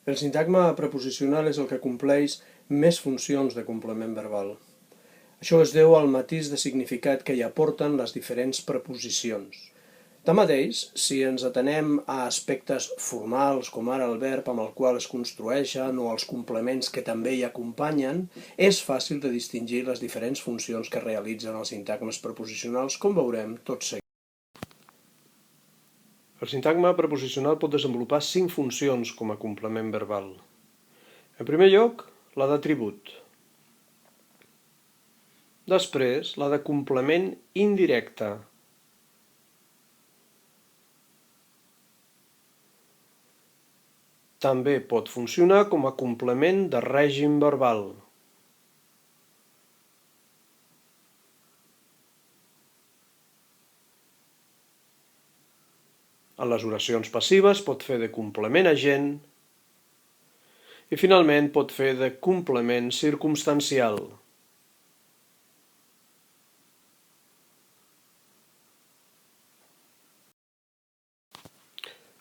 El sintagma preposicional és el que compleix més funcions de complement verbal. Això es deu al matís de significat que hi aporten les diferents preposicions. Tanmateix, si ens atenem a aspectes formals, com ara el verb amb el qual es construeixen o els complements que també hi acompanyen, és fàcil de distingir les diferents funcions que realitzen els sintagmes preposicionals, com veurem tot seguit. El sintagma preposicional pot desenvolupar 5 funcions com a complement verbal. En primer lloc, la d'atribut. Després, la de complement indirecte. També pot funcionar com a complement de règim verbal. En les oracions passives pot fer de complement agent i finalment pot fer de complement circumstancial.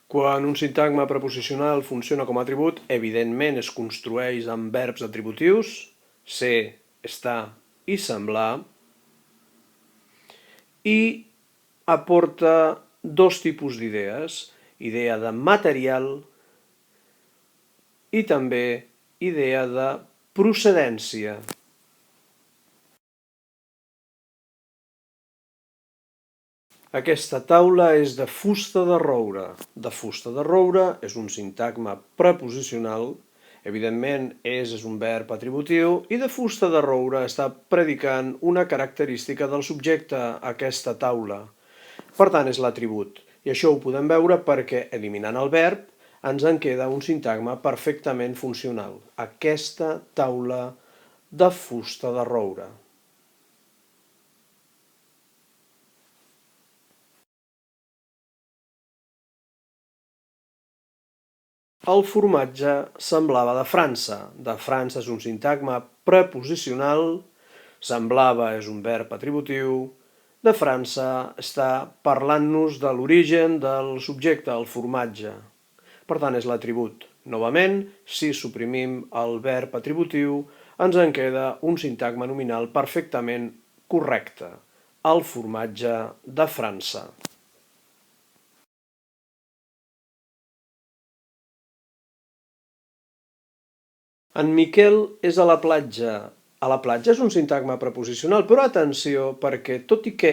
Quan un sintagma preposicional funciona com a atribut, evidentment es construeix amb verbs atributius, ser, estar i semblar, i aporta dos tipus d'idees, idea de material i també idea de procedència. Aquesta taula és de fusta de roure. De fusta de roure és un sintagma preposicional, evidentment és un verb atributiu, i de fusta de roure està predicant una característica del subjecte, aquesta taula. Per tant, és l'atribut. I això ho podem veure perquè, eliminant el verb, ens en queda un sintagma perfectament funcional. Aquesta taula de fusta de roure. El formatge semblava de França. De França és un sintagma preposicional, semblava és un verb atributiu, de França està parlant-nos de l'origen del subjecte, el formatge. Per tant, és l'atribut. Novament, si suprimim el verb atributiu, ens en queda un sintagma nominal perfectament correcte, el formatge de França. En Miquel és a la platja. A la platja és un sintagma preposicional, però atenció, perquè tot i que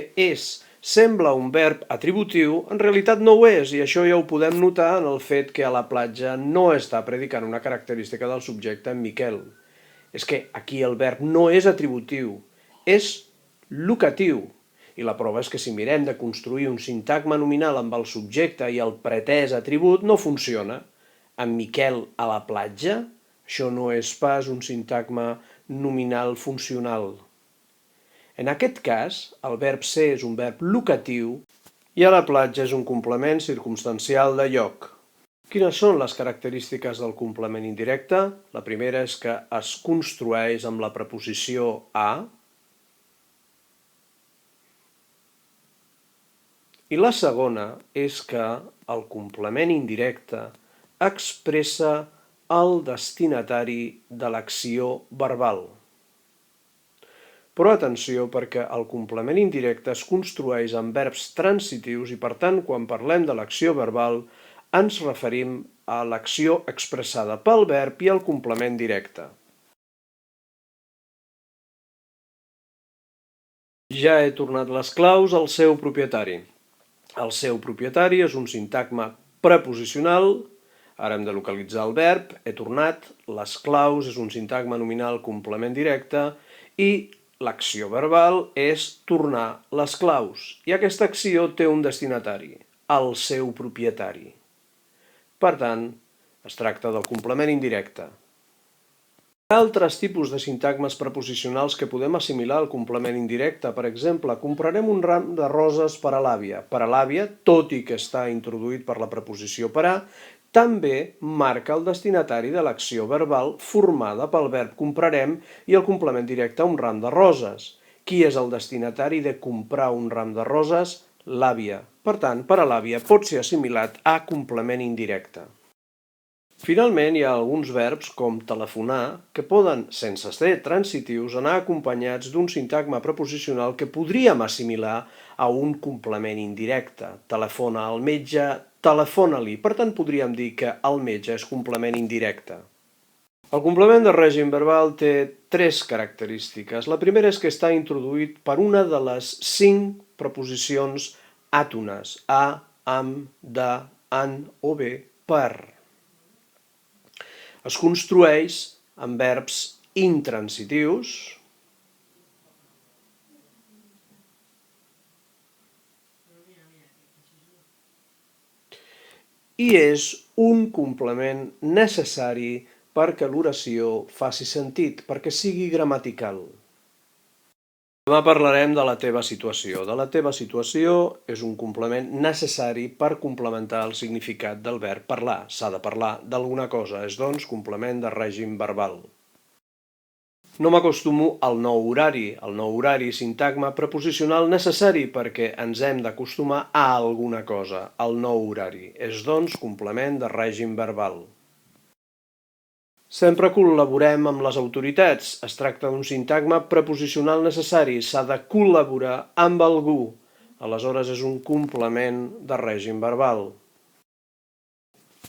sembla un verb atributiu, en realitat no ho és, i això ja ho podem notar en el fet que a la platja no està predicant una característica del subjecte en Miquel. És que aquí el verb no és atributiu, és locatiu. I la prova és que si mirem de construir un sintagma nominal amb el subjecte i el pretès atribut, no funciona. En Miquel a la platja, això no és pas un sintagma nominal funcional. En aquest cas, el verb ser és un verb locatiu i a la platja és un complement circumstancial de lloc. Quines són les característiques del complement indirecte? La primera és que es construeix amb la preposició a, i la segona és que el complement indirecte expressa el destinatari de l'acció verbal. Però atenció, perquè el complement indirecte es construeix amb verbs transitius i, per tant, quan parlem de l'acció verbal, ens referim a l'acció expressada pel verb i al complement directe. Ja he tornat les claus al seu propietari. El seu propietari és un sintagma preposicional. Ara hem de localitzar el verb, he tornat, les claus és un sintagma nominal complement directe i l'acció verbal és tornar les claus. I aquesta acció té un destinatari, el seu propietari. Per tant, es tracta del complement indirecte. Hi ha altres tipus de sintagmes preposicionals que podem assimilar al complement indirecte. Per exemple, comprarem un ram de roses per a l'àvia. Per a l'àvia, tot i que està introduït per la preposició per a, també marca el destinatari de l'acció verbal formada pel verb comprarem i el complement directe un ram de roses. Qui és el destinatari de comprar un ram de roses? L'àvia. Per tant, per a l'àvia pot ser assimilat a complement indirecte. Finalment, hi ha alguns verbs, com telefonar, que poden, sense ser transitius, anar acompanyats d'un sintagma preposicional que podríem assimilar a un complement indirecte. Telefona al metge, telefona-li. Per tant, podríem dir que el metge és complement indirecte. El complement de règim verbal té tres característiques. La primera és que està introduït per una de les 5 preposicions àtones: a, amb, de, en o bé per. Es construeix amb verbs intransitius i és un complement necessari perquè l'oració faci sentit, perquè sigui gramatical. Demà parlarem de la teva situació. De la teva situació és un complement necessari per complementar el significat del verb parlar. S'ha de parlar d'alguna cosa, és doncs complement de règim verbal. No m'acostumo al nou horari. El nou horari, sintagma preposicional necessari perquè ens hem d'acostumar a alguna cosa, al nou horari. És doncs complement de règim verbal. Sempre col·laborem amb les autoritats. Es tracta d'un sintagma preposicional necessari. S'ha de col·laborar amb algú. Aleshores és un complement de règim verbal.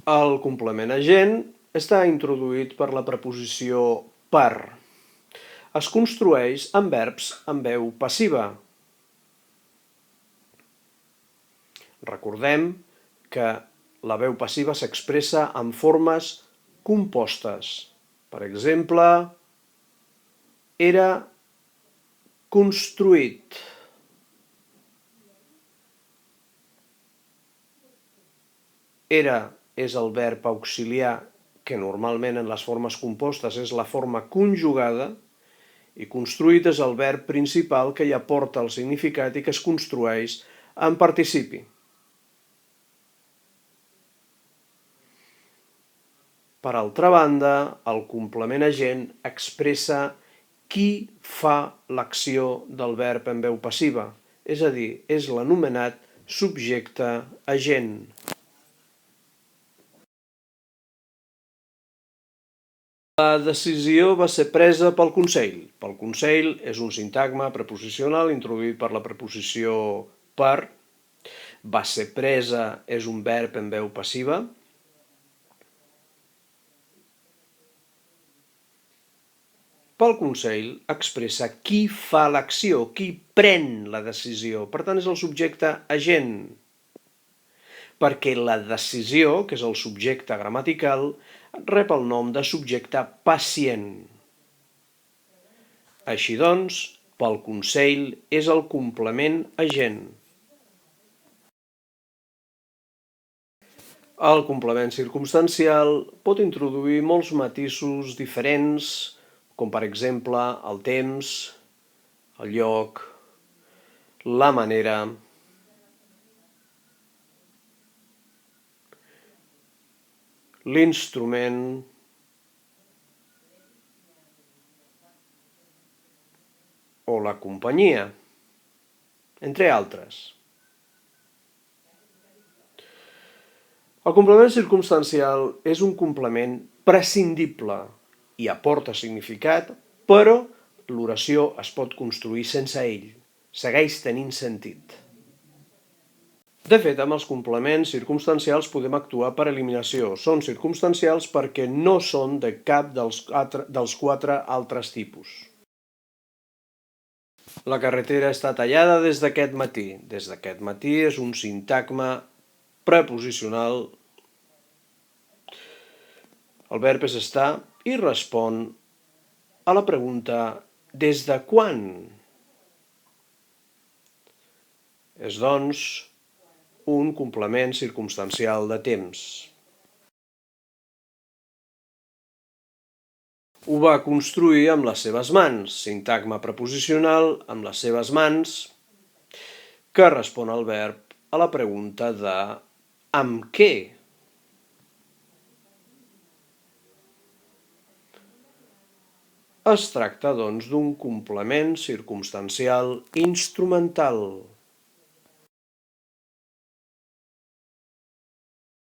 El complement agent està introduït per la preposició per. Es construeix amb verbs amb veu passiva. Recordem que la veu passiva s'expressa en formes compostes. Per exemple, era construït. Era és el verb auxiliar que normalment en les formes compostes és la forma conjugada i construït és el verb principal que hi aporta el significat i que es construeix en participi. Per altra banda, el complement agent expressa qui fa l'acció del verb en veu passiva, és a dir, és l'anomenat subjecte agent. La decisió va ser presa pel Consell. Pel Consell és un sintagma preposicional introduït per la preposició per. Va ser presa és un verb en veu passiva. Pel Consell expressa qui fa l'acció, qui pren la decisió. Per tant, és el subjecte agent. Perquè la decisió, que és el subjecte gramatical, rep el nom de subjecte pacient. Així doncs, pel Consell és el complement agent. El complement circumstancial pot introduir molts matisos diferents, com per exemple el temps, el lloc, la manera, l'instrument o la companyia, entre altres. El complement circumstancial és un complement prescindible i aporta significat, però l'oració es pot construir sense ell. Segueix tenint sentit. De fet, amb els complements circumstancials podem actuar per eliminació. Són circumstancials perquè no són de cap dels 4 altres tipus. La carretera està tallada des d'aquest matí. Des d'aquest matí és un sintagma preposicional. El verb és estar i respon a la pregunta des de quan? És, doncs, un complement circumstancial de temps. Ho va construir amb les seves mans, sintagma preposicional amb les seves mans, que respon al verb a la pregunta de amb què? Es tracta, doncs, d'un complement circumstancial instrumental.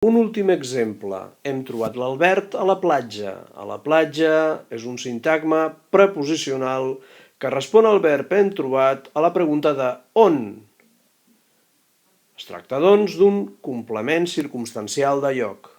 Un últim exemple. Hem trobat l'Albert a la platja. A la platja és un sintagma preposicional que respon al verb hem trobat a la pregunta de on. Es tracta, doncs, d'un complement circumstancial de lloc.